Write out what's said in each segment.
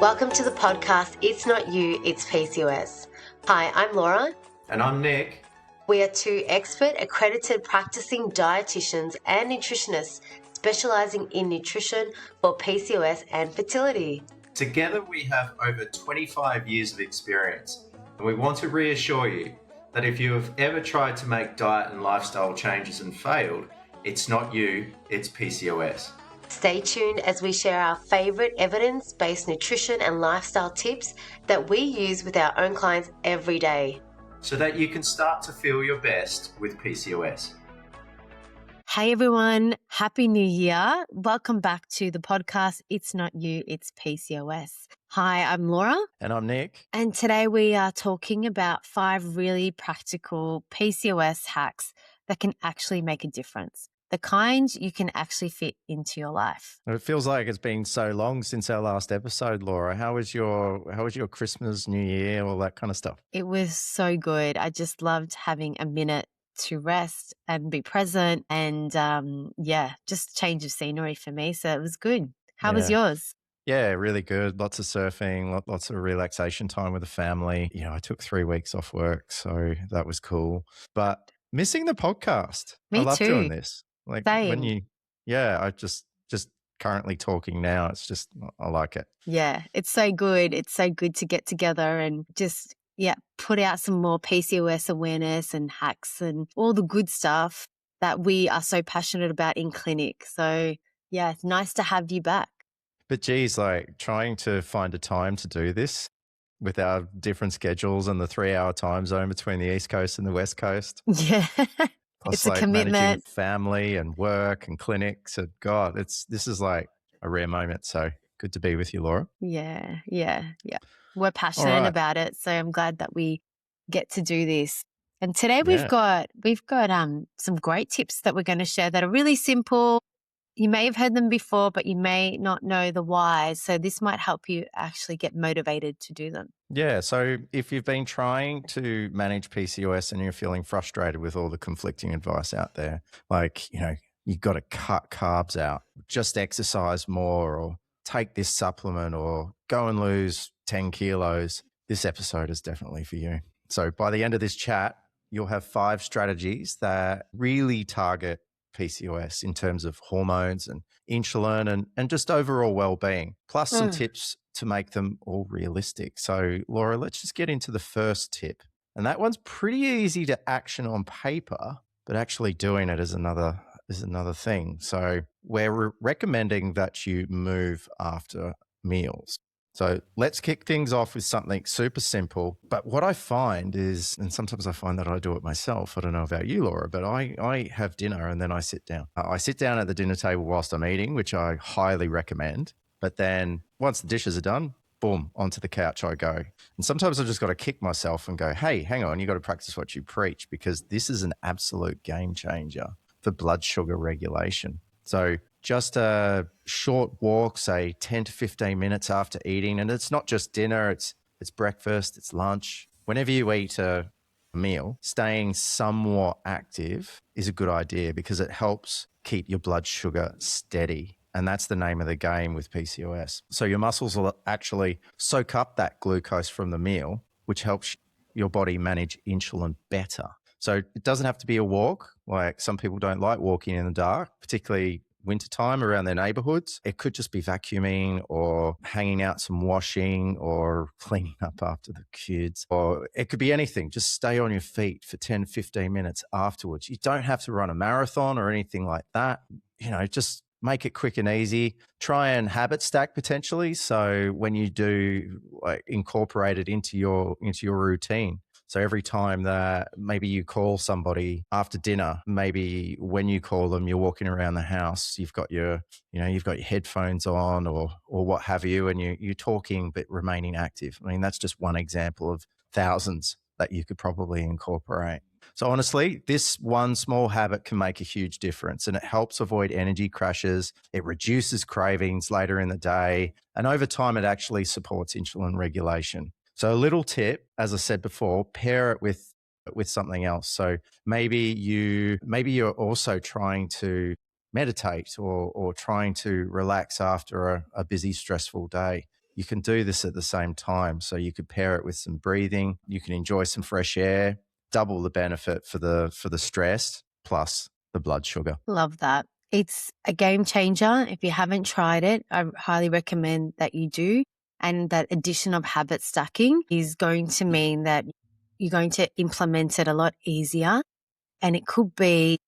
Welcome to the podcast, It's Not You, It's PCOS. Hi, I'm Laura. And I'm Nick. We are two expert accredited practicing dietitians and nutritionists specializing in nutrition for PCOS and fertility. Together we have over 25 years of experience, and we want to reassure you that if you have ever tried to make diet and lifestyle changes and failed, it's not you, it's PCOS. Stay tuned as we share our favorite evidence-based nutrition and lifestyle tips that we use with our own clients every day, so that you can start to feel your best with PCOS. Hey everyone, Happy New Year. Welcome back to the podcast, It's Not You, It's PCOS. Hi, I'm Laura. And I'm Nick. And today we are talking about 5 really practical PCOS hacks that can actually make a difference. The kind you can actually fit into your life. It feels like it's been so long since our last episode, Laura. How was your Christmas, New Year, all that kind of stuff? It was so good. I just loved having a minute to rest and be present and just change of scenery for me. So it was good. How was yours? Yeah, really good. Lots of surfing, lots of relaxation time with the family. You know, I took 3 weeks off work, so that was cool. But missing the podcast. Me I love too. doing this. Like Same. when I just currently talking now. It's just, I like it. Yeah, it's so good. It's so good to get together and just, put out some more PCOS awareness and hacks and all the good stuff that we are so passionate about in clinic. So, it's nice to have you back. But geez, like trying to find a time to do this with our different schedules and the 3-hour time zone between the East Coast and the West Coast. Yeah. Plus, It's a commitment. Managing family and work and clinics. So God, this is like a rare moment. So good to be with you, Laura. Yeah. We're passionate about it. So I'm glad that we get to do this. And today we've got some great tips that we're going to share that are really simple. You may have heard them before, but you may not know the why. So this might help you actually get motivated to do them. Yeah. So if you've been trying to manage PCOS and you're feeling frustrated with all the conflicting advice out there, like, you've got to cut carbs out, just exercise more, or take this supplement, or go and lose 10 kilos, this episode is definitely for you. So by the end of this chat, you'll have 5 strategies that really target PCOS in terms of hormones and insulin and just overall well-being, plus some tips to make them all realistic. So Laura, let's just get into the first tip. And that one's pretty easy to action on paper, but actually doing it is another thing. So we're recommending that you move after meals. So let's kick things off with something super simple. But what I find is, and sometimes I find that I do it myself, I don't know about you, Laura, but I have dinner and then I sit down. I sit down at the dinner table whilst I'm eating, which I highly recommend. But then once the dishes are done, boom, onto the couch I go. And sometimes I've just got to kick myself and go, hey, hang on, you got to practice what you preach, because this is an absolute game changer for blood sugar regulation. So just a short walk, say 10 to 15 minutes after eating. And it's not just dinner, it's breakfast, it's lunch. Whenever you eat a meal, staying somewhat active is a good idea because it helps keep your blood sugar steady. And that's the name of the game with PCOS. So your muscles will actually soak up that glucose from the meal, which helps your body manage insulin better. So it doesn't have to be a walk. Like some people don't like walking in the dark, particularly wintertime around their neighborhoods. It could just be vacuuming or hanging out some washing or cleaning up after the kids, or it could be anything. Just stay on your feet for 10, 15 minutes afterwards. You don't have to run a marathon or anything like that. Just make it quick and easy. Try and habit stack potentially. So when you do, like, incorporate it into your routine. So every time that maybe you call somebody after dinner, maybe when you call them, you're walking around the house, you've got your headphones on or what have you, and you're talking but remaining active. I mean, that's just one example of thousands that you could probably incorporate. So honestly, this one small habit can make a huge difference, and it helps avoid energy crashes. It reduces cravings later in the day, and over time, it actually supports insulin regulation. So a little tip, as I said before, pair it with something else. So maybe you're also trying to meditate or trying to relax after a busy, stressful day. you can do this at the same time. So you could pair it with some breathing. You can enjoy some fresh air, double the benefit for the stress plus the blood sugar. Love that. It's a game changer. If you haven't tried it, I highly recommend that you do. And that addition of habit stacking is going to mean that you're going to implement it a lot easier. And it could be,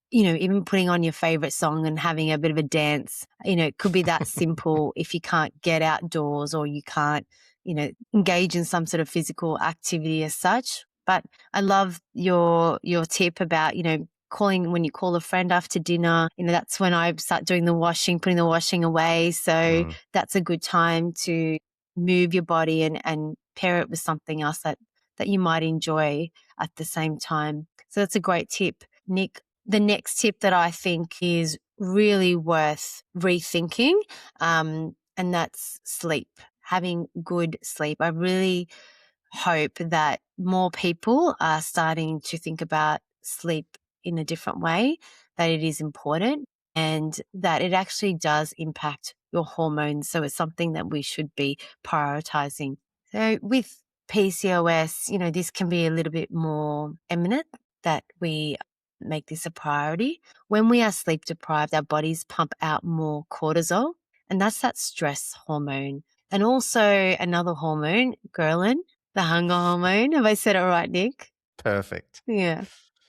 even putting on your favorite song and having a bit of a dance. It could be that simple if you can't get outdoors or you can't, engage in some sort of physical activity as such. But I love your tip about, calling when you call a friend after dinner. That's when I start doing the washing, putting the washing away. So that's a good time to move your body and pair it with something else that you might enjoy at the same time. So that's a great tip, Nick. The next tip that I think is really worth rethinking, and that's sleep, having good sleep. I really hope that more people are starting to think about sleep in a different way, that it is important and that it actually does impact your hormones. So it's something that we should be prioritizing. So with PCOS, this can be a little bit more eminent that we make this a priority. When we are sleep deprived, our bodies pump out more cortisol, and that's that stress hormone. And also another hormone, ghrelin, the hunger hormone. Have I said it right, Nick? Perfect. Yeah.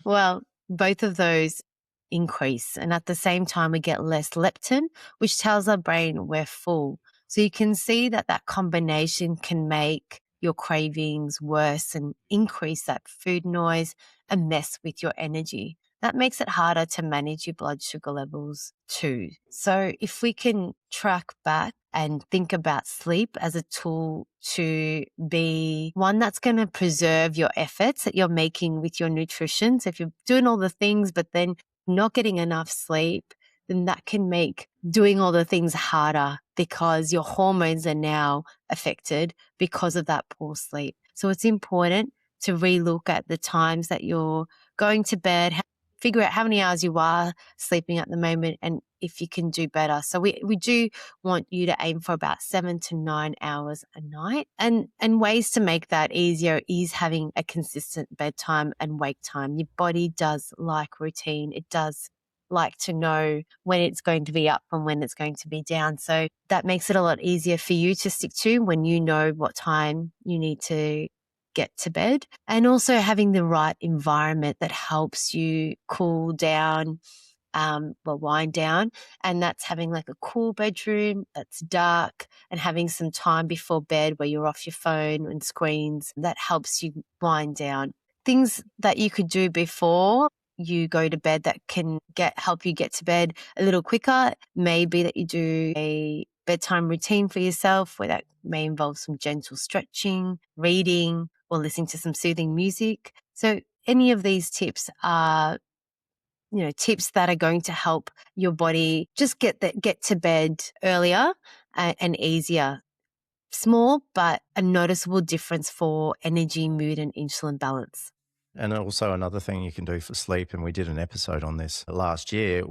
Well, both of those increase. And at the same time, we get less leptin, which tells our brain we're full. So you can see that combination can make your cravings worse and increase that food noise and mess with your energy. That makes it harder to manage your blood sugar levels too. So if we can track back and think about sleep as a tool to be one that's going to preserve your efforts that you're making with your nutrition. So if you're doing all the things, but then not getting enough sleep, then that can make doing all the things harder because your hormones are now affected because of that poor sleep. So it's important to relook at the times that you're going to bed, figure out how many hours you are sleeping at the moment and if you can do better. So we do want you to aim for about 7 to 9 hours a night. And ways to make that easier is having a consistent bedtime and wake time. Your body does like routine. It does like to know when it's going to be up and when it's going to be down. So that makes it a lot easier for you to stick to when you know what time you need to get to bed, and also having the right environment that helps you cool down, wind down. And that's having like a cool bedroom that's dark and having some time before bed where you're off your phone and screens. That helps you wind down. Things that you could do before you go to bed that can help you get to bed a little quicker. Maybe that you do a bedtime routine for yourself where that may involve some gentle stretching, reading, or listening to some soothing music. So any of these tips are, tips that are going to help your body just get to bed earlier and easier. Small, but a noticeable difference for energy, mood, and insulin balance. And also another thing you can do for sleep, and we did an episode on this last year,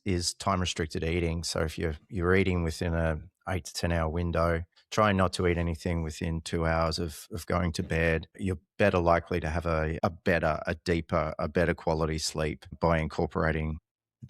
is time restricted eating. So if you're eating within a 8 to 10 hour window, try not to eat anything within 2 hours of going to bed. You're better likely to have a better quality sleep by incorporating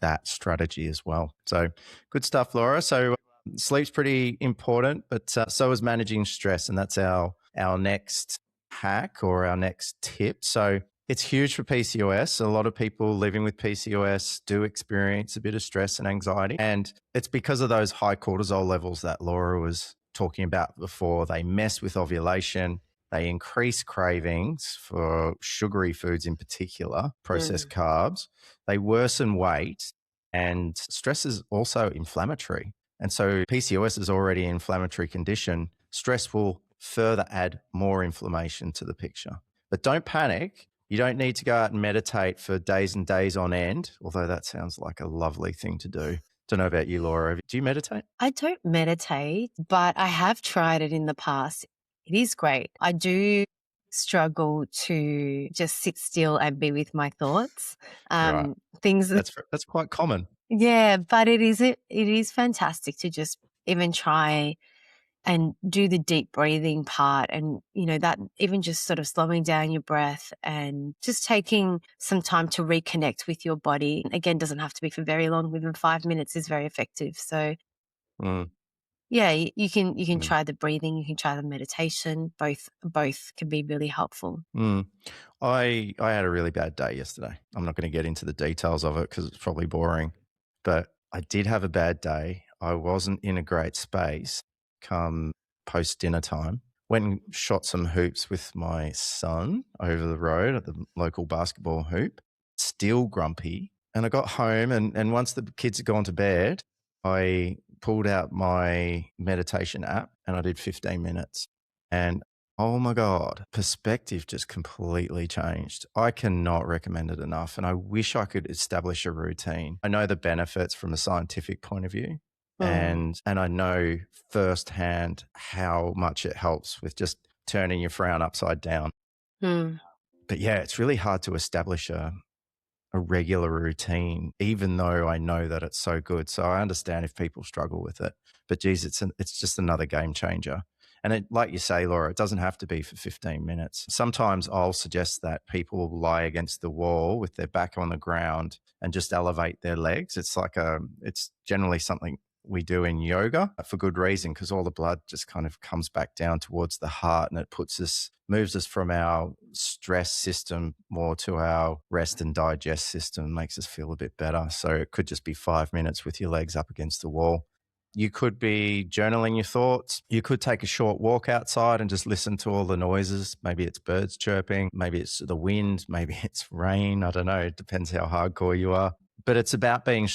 that strategy as well. So good stuff, Laura. So sleep's pretty important, but so is managing stress, and that's our next hack or our next tip. So it's huge for PCOS. A lot of people living with PCOS do experience a bit of stress and anxiety. And it's because of those high cortisol levels that Laura was talking about before. They mess with ovulation. They increase cravings for sugary foods in particular, processed carbs. They worsen weight, and stress is also inflammatory. And so PCOS is already an inflammatory condition. Stress will further add more inflammation to the picture. But don't panic. You don't need to go out and meditate for days and days on end, although that sounds like a lovely thing to do. Don't know about you, Laura. Do you meditate? I don't meditate, but I have tried it in the past. It is great. I do struggle to just sit still and be with my thoughts. Right. Things That's quite common. Yeah, but it is fantastic to just even try and do the deep breathing part. And, that even just sort of slowing down your breath and just taking some time to reconnect with your body. Again, doesn't have to be for very long. Even 5 minutes is very effective. So Mm. yeah, you can Mm. try the breathing, you can try the meditation. Both can be really helpful. Mm. I had a really bad day yesterday. I'm not going to get into the details of it because it's probably boring, but I did have a bad day. I wasn't in a great space come post dinner time. Went and shot some hoops with my son over the road at the local basketball hoop. Still grumpy. And I got home and once the kids had gone to bed, I pulled out my meditation app and I did 15 minutes. And oh my God, perspective just completely changed. I cannot recommend it enough. And I wish I could establish a routine. I know the benefits from a scientific point of view. And I know firsthand how much it helps with just turning your frown upside down. But yeah, it's really hard to establish a regular routine, even though I know that it's so good. So I understand if people struggle with it. But geez, it's just another game changer. And like you say, Laura, it doesn't have to be for 15 minutes. Sometimes I'll suggest that people lie against the wall with their back on the ground and just elevate their legs. It's generally something we do in yoga for good reason, because all the blood just kind of comes back down towards the heart and it moves us from our stress system more to our rest and digest system, makes us feel a bit better. So it could just be 5 minutes with your legs up against the wall. You could be journaling your thoughts. You could take a short walk outside and just listen to all the noises. Maybe it's birds chirping, maybe it's the wind, maybe it's rain. I don't know. It depends how hardcore you are. But it's about being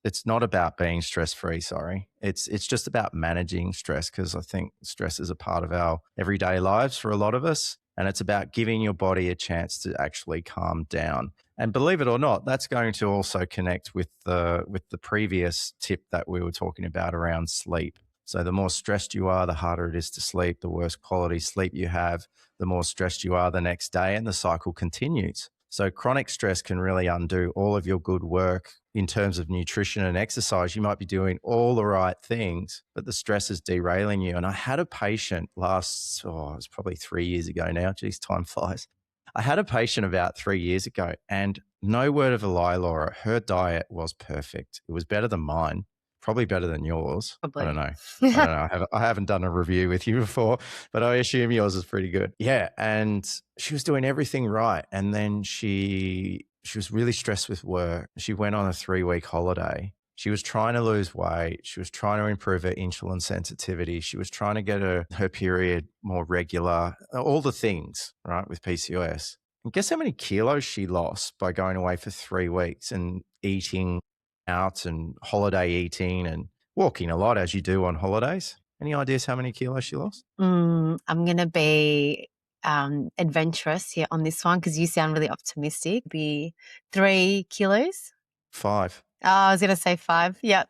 it's not about being stress-free, sorry. It's just about managing stress, because I think stress is a part of our everyday lives for a lot of us. And it's about giving your body a chance to actually calm down. And believe it or not, that's going to also connect with the previous tip that we were talking about around sleep. So the more stressed you are, the harder it is to sleep. The worse quality sleep you have, the more stressed you are the next day, and the cycle continues. So chronic stress can really undo all of your good work in terms of nutrition and exercise. You might be doing all the right things, but the stress is derailing you. And I had a patient it was probably 3 years ago now. Geez, time flies. I had a patient about 3 years ago, and no word of a lie, Laura, her diet was perfect. It was better than mine, probably better than yours. Probably. I don't know. I haven't done a review with you before, but I assume yours is pretty good. Yeah. And she was doing everything right. And then she was really stressed with work. She went on a 3-week holiday. She was trying to lose weight. She was trying to improve her insulin sensitivity. She was trying to get her period more regular, all the things, right, with PCOS. And guess how many kilos she lost by going away for 3 weeks and eating out and holiday eating and walking a lot, as you do on holidays? Any ideas how many kilos she lost? I'm going to be adventurous here on this one because you sound really optimistic. Be 3 kilos. 5. Oh, I was going to say 5. Yep.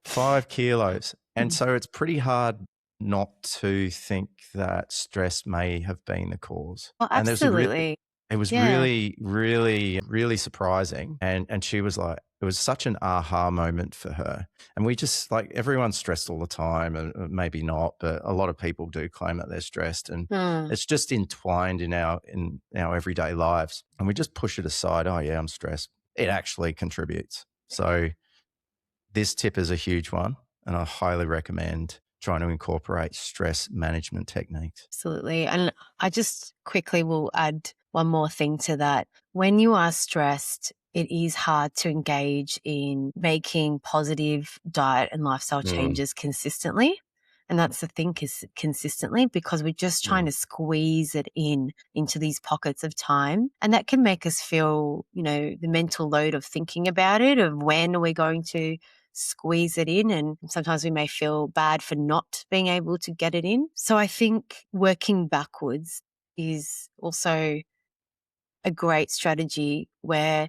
5 kilos. And so it's pretty hard not to think that stress may have been the cause. Well, And absolutely. it was really, really, really surprising. And she was like, it was such an aha moment for her. And we just, like, everyone's stressed all the time, and maybe not, but a lot of people do claim that they're stressed. And it's just entwined in our everyday lives. And we just push it aside. Oh yeah, I'm stressed. It actually contributes. So this tip is a huge one, and I highly recommend trying to incorporate stress management techniques. Absolutely. And I just quickly will add one more thing to that. When you are stressed, it is hard to engage in making positive diet and lifestyle changes consistently. And that's the thing, is consistently, because we're just trying to squeeze it into these pockets of time. And that can make us feel, the mental load of thinking about it, of when are we going to squeeze it in, and sometimes we may feel bad for not being able to get it in. So I think working backwards is also a great strategy where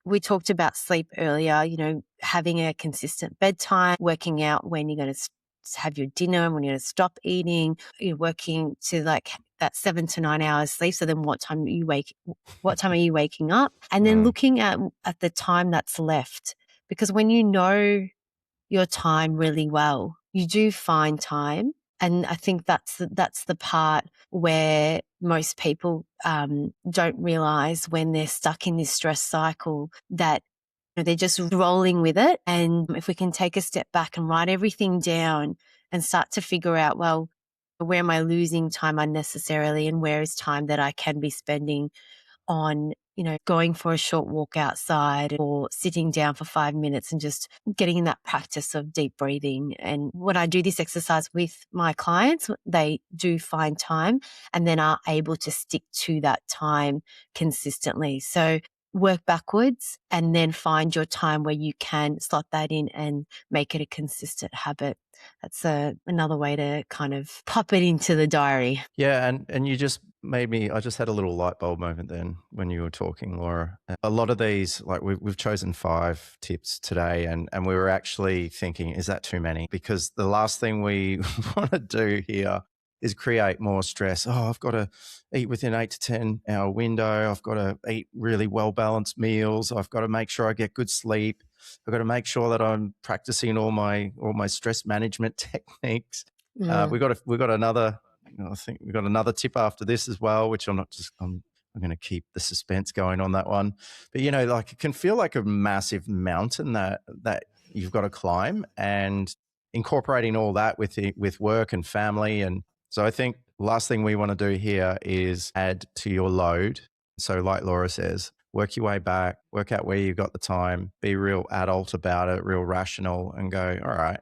we talked about sleep earlier, having a consistent bedtime, working out when you're going to have your dinner and when you're going to stop eating, you're working to like that 7 to 9 hours sleep. So then what time are you waking up? And then looking at the time that's left. Because when you know your time really well, you do find time And I think that's the part where most people don't realize when they're stuck in this stress cycle that they're just rolling with it. And if we can take a step back and write everything down and start to figure out, well, where am I losing time unnecessarily and where is time that I can be spending on, going for a short walk outside or sitting down for 5 minutes and just getting in that practice of deep breathing. And when I do this exercise with my clients, they do find time and then are able to stick to that time consistently. So work backwards and then find your time where you can slot that in and make it a consistent habit. That's another way to kind of pop it into the diary. Yeah, and you just made me, I just had a little light bulb moment then when you were talking, Laura. A lot of these, like we've chosen 5 tips today, and we were actually thinking, is that too many? Because the last thing we want to do here is create more stress. Oh, I've got to eat within 8 to 10 hour window. I've got to eat really well-balanced meals. I've got to make sure I get good sleep. I've got to make sure that I'm practicing all my stress management techniques. We've got another, I think we've got another tip after this as well, which I'm going to keep the suspense going on that one. But, like it can feel like a massive mountain that you've got to climb, and incorporating all that with work and family. And so I think the last thing we want to do here is add to your load. So like Laura says, work your way back, work out where you got the time, be real adult about it, real rational, and go, all right,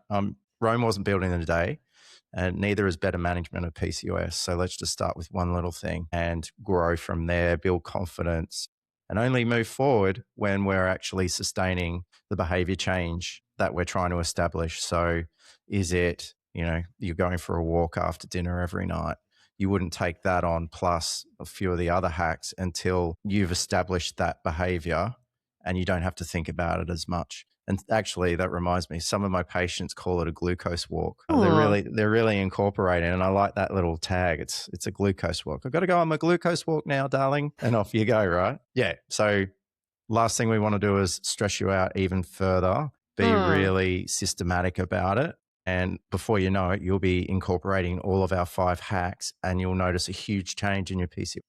Rome wasn't built in a day. And neither is better management of PCOS. So let's just start with one little thing and grow from there, build confidence, and only move forward when we're actually sustaining the behavior change that we're trying to establish. So is it, you're going for a walk after dinner every night? You wouldn't take that on plus a few of the other hacks until you've established that behavior and you don't have to think about it as much. And actually, that reminds me, some of my patients call it a glucose walk. They're really incorporating, and I like that little tag. It's a glucose walk. I've got to go on my glucose walk now, darling, and off you go, right? Yeah. So last thing we want to do is stress you out even further. Be really systematic about it. And before you know it, you'll be incorporating all of our 5 hacks and you'll notice a huge change in your PCOS.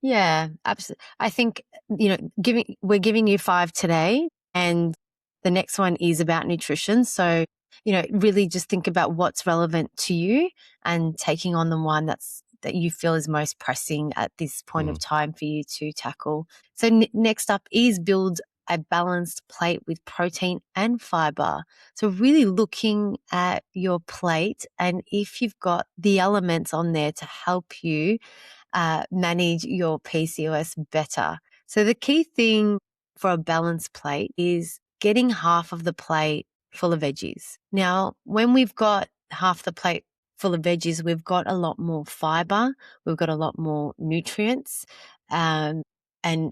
Yeah, absolutely. I think, we're giving you 5 today, and the next one is about nutrition. So, really just think about what's relevant to you and taking on the one that you feel is most pressing at this point of time for you to tackle. So next up is build a balanced plate with protein and fiber. So really looking at your plate and if you've got the elements on there to help you manage your PCOS better. So the key thing for a balanced plate is getting half of the plate full of veggies. Now, when we've got half the plate full of veggies, we've got a lot more fiber, we've got a lot more nutrients, and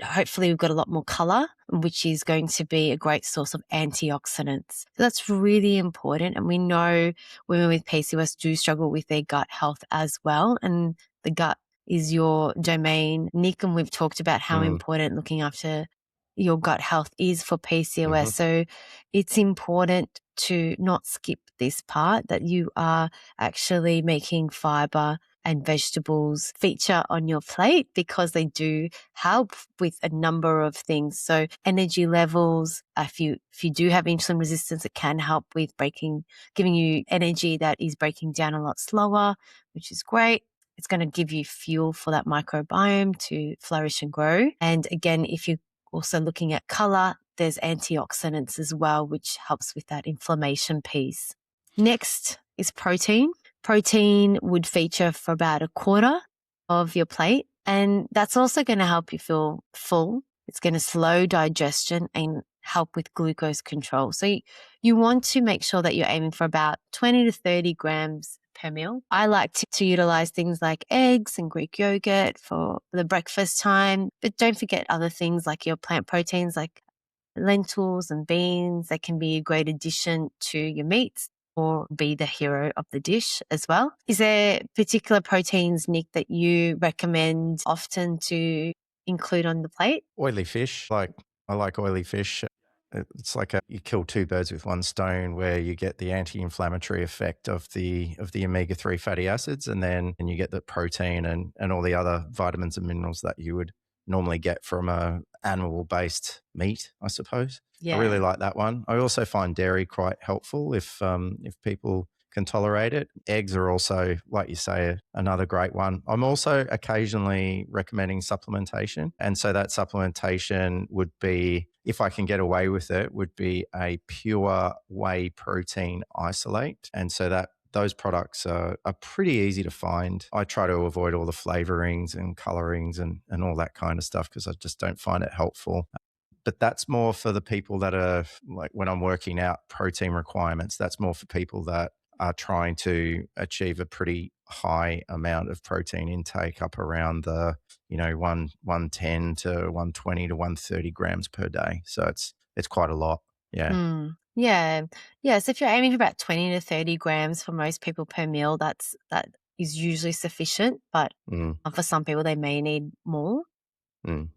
hopefully we've got a lot more color, which is going to be a great source of antioxidants. So that's really important. And we know women with PCOS do struggle with their gut health as well. And the gut is your domain, Nick, and we've talked about how important looking after your gut health is for PCOS. So it's important to not skip this part, that you are actually making fiber and vegetables feature on your plate because they do help with a number of things. So energy levels, if you do have insulin resistance, it can help with giving you energy that is breaking down a lot slower, which is great. It's going to give you fuel for that microbiome to flourish and grow. And again, if you're also looking at color, there's antioxidants as well, which helps with that inflammation piece. Next is protein. Protein would feature for about a quarter of your plate, and that's also going to help you feel full. It's going to slow digestion and help with glucose control. So you want to make sure that you're aiming for about 20 to 30 grams per meal. I like to utilize things like eggs and Greek yogurt for the breakfast time, but don't forget other things like your plant proteins like lentils and beans. They can be a great addition to your meats or be the hero of the dish as well. Is there particular proteins, Nick, that you recommend often to include on the plate? Oily fish. I like oily fish. it's like you kill two birds with one stone, where you get the anti-inflammatory effect of the omega-3 fatty acids, and you get the protein and all the other vitamins and minerals that you would normally get from a animal-based meat, I suppose. I really Yeah. like that one. I also find dairy quite helpful if people can tolerate it. Eggs are also, like you say, another great one. I'm also occasionally recommending supplementation. And so that supplementation would be, if I can get away with it, would be a pure whey protein isolate. And so that those products are pretty easy to find. I try to avoid all the flavorings and colorings and all that kind of stuff because I just don't find it helpful. But that's more for the people that are, like, when I'm working out protein requirements, that's more for people that are trying to achieve a pretty high amount of protein intake, up around the 110 to 120 to 130 grams per day. So it's quite a lot. Yeah. Mm. Yeah. Yeah. So if you're aiming for about 20 to 30 grams for most people per meal, that is usually sufficient. But Mm, for some people, they may need more. mm.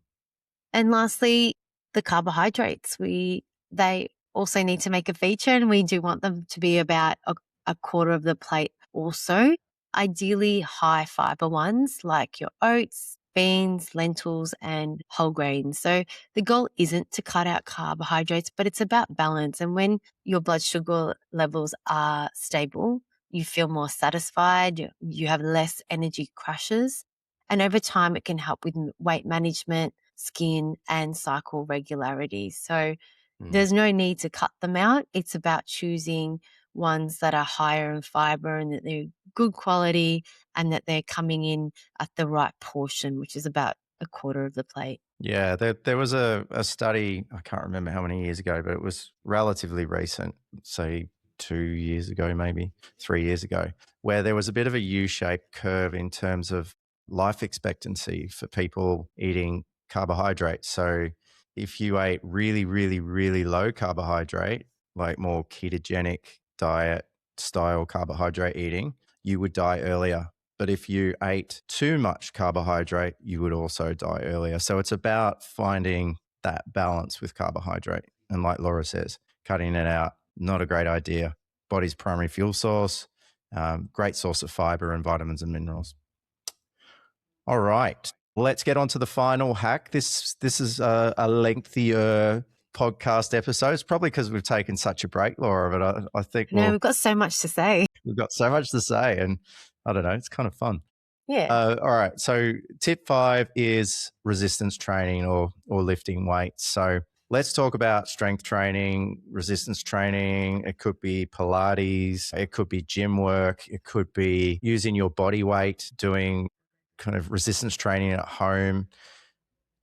And lastly, the carbohydrates. They also need to make a feature, and we do want them to be about a quarter of the plate also. Ideally high fiber ones like your oats, beans, lentils, and whole grains. So the goal isn't to cut out carbohydrates, but it's about balance. And when your blood sugar levels are stable, you feel more satisfied, you have less energy crashes. And over time, it can help with weight management, skin, and cycle regularity. So Mm. there's no need to cut them out. It's about choosing ones that are higher in fiber and that they're good quality and that they're coming in at the right portion, which is about a quarter of the plate. Yeah, there was a study, I can't remember how many years ago, but it was relatively recent, say 2 years ago, maybe 3 years ago, where there was a bit of a U-shaped curve in terms of life expectancy for people eating carbohydrates. So if you ate really, really, really low carbohydrate, like more ketogenic diet style carbohydrate eating, you would die earlier. But if you ate too much carbohydrate, you would also die earlier. So it's about finding that balance with carbohydrate. And like Laura says, cutting it out, not a great idea. Body's primary fuel source, great source of fiber and vitamins and minerals. All right, let's get on to the final hack. This is a lengthier podcast episode. It's probably because we've taken such a break, Laura, but I think We've got so much to say. we've got so much to say, and I don't know, it's kind of fun. Yeah. All right. So tip 5 is resistance training or lifting weights. So let's talk about strength training, resistance training. It could be Pilates. It could be gym work. It could be using your body weight, doing kind of resistance training at home.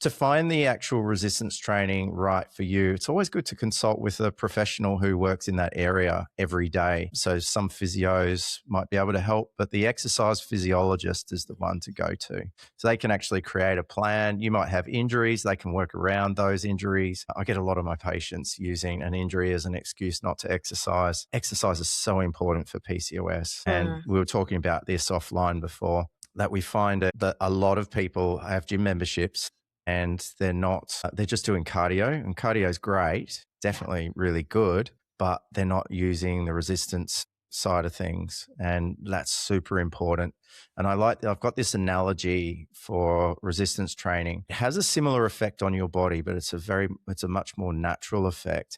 To find the actual resistance training right for you, it's always good to consult with a professional who works in that area every day. So some physios might be able to help, but the exercise physiologist is the one to go to. So they can actually create a plan. You might have injuries, they can work around those injuries. I get a lot of my patients using an injury as an excuse not to exercise. Exercise is so important for PCOS. And we were talking about this offline before, that we find that a lot of people have gym memberships and they're just doing cardio, and cardio is great, definitely really good, but they're not using the resistance side of things. And that's super important. And I've got this analogy for resistance training. It has a similar effect on your body, but it's a much more natural effect,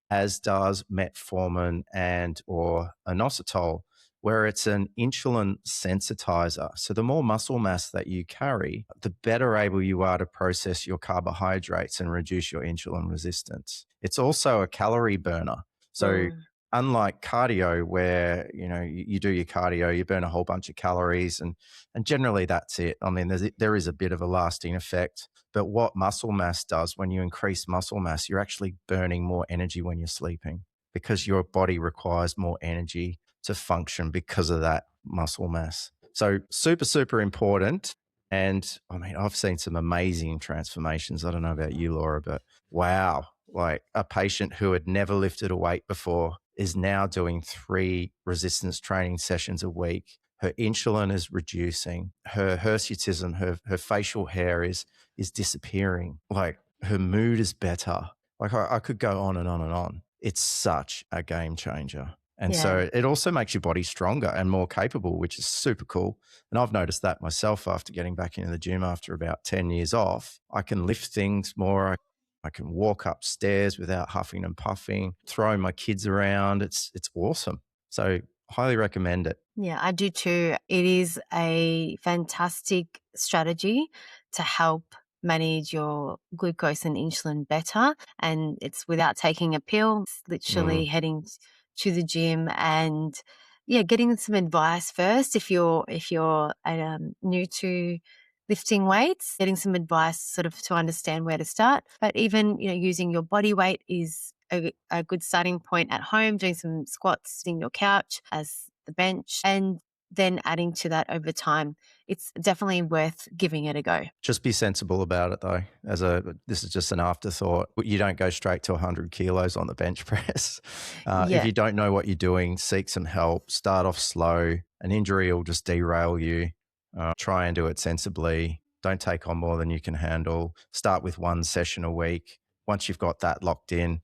as does metformin or inositol, where it's an insulin sensitizer. So the more muscle mass that you carry, the better able you are to process your carbohydrates and reduce your insulin resistance. It's also a calorie burner. So unlike cardio, where you do your cardio, you burn a whole bunch of calories, and generally that's it. I mean, there is a bit of a lasting effect, but what muscle mass does, when you increase muscle mass, you're actually burning more energy when you're sleeping, because your body requires more energy to function because of that muscle mass. So super, super important. And I mean, I've seen some amazing transformations. I don't know about you, Laura, but wow, like a patient who had never lifted a weight before is now doing 3 resistance training sessions a week. Her insulin is reducing, her hirsutism, her facial hair is disappearing. Like, her mood is better. Like I could go on and on and on. It's such a game changer. And Yeah. so it also makes your body stronger and more capable, which is super cool. And I've noticed that myself after getting back into the gym after about 10 years off. I can lift things more. I can walk upstairs without huffing and puffing, throwing my kids around. It's awesome. So highly recommend it. Yeah, I do too. It is a fantastic strategy to help manage your glucose and insulin better. And it's without taking a pill. It's literally heading to the gym and getting some advice first if you're new to lifting weights, getting some advice sort of to understand where to start. But even, using your body weight is a good starting point at home, doing some squats, sitting on your couch as the bench, and then adding to that over time. It's definitely worth giving it a go. Just be sensible about it though. This is just an afterthought. You don't go straight to 100 kilos on the bench press. If you don't know what you're doing, seek some help. Start off slow. An injury will just derail you. Try and do it sensibly. Don't take on more than you can handle. Start with one session a week. Once you've got that locked in,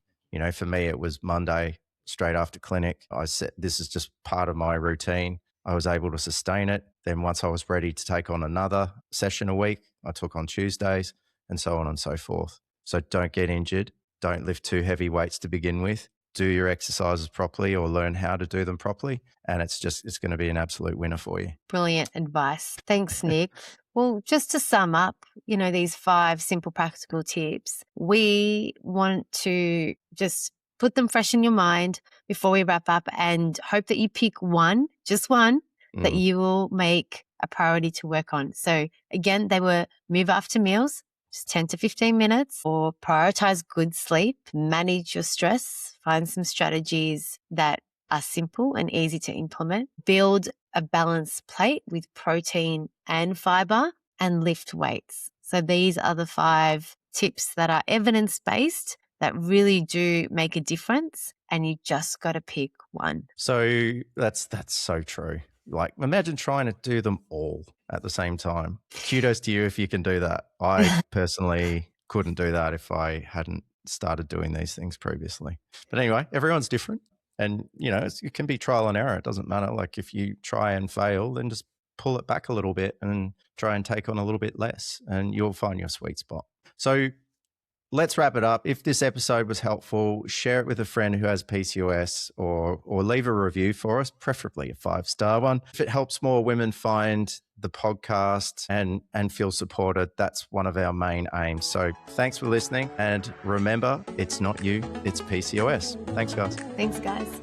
for me, it was Monday straight after clinic. I said, this is just part of my routine. I was able to sustain it. Then once I was ready to take on another session a week, I took on Tuesdays and so on and so forth. So don't get injured. Don't lift too heavy weights to begin with. Do your exercises properly or learn how to do them properly. And it's going to be an absolute winner for you. Brilliant advice. Thanks, Nick. Well, just to sum up, these 5 simple practical tips, we want to just put them fresh in your mind before we wrap up and hope that you pick one, just one, that you will make a priority to work on. So again, they were move after meals, just 10 to 15 minutes, or prioritize good sleep, manage your stress, find some strategies that are simple and easy to implement, build a balanced plate with protein and fiber, and lift weights. So these are the 5 tips that are evidence-based that really do make a difference, and you just got to pick one. So that's so true. Like, imagine trying to do them all at the same time. Kudos to you if you can do that. I personally couldn't do that if I hadn't started doing these things previously. But anyway, everyone's different. And, it can be trial and error. It doesn't matter. Like if you try and fail, then just pull it back a little bit and try and take on a little bit less, and you'll find your sweet spot. So let's wrap it up. If this episode was helpful, share it with a friend who has PCOS or leave a review for us, preferably a 5-star one. If it helps more women find the podcast and feel supported, that's one of our main aims. So thanks for listening. And remember, it's not you, it's PCOS. Thanks, guys. Thanks, guys.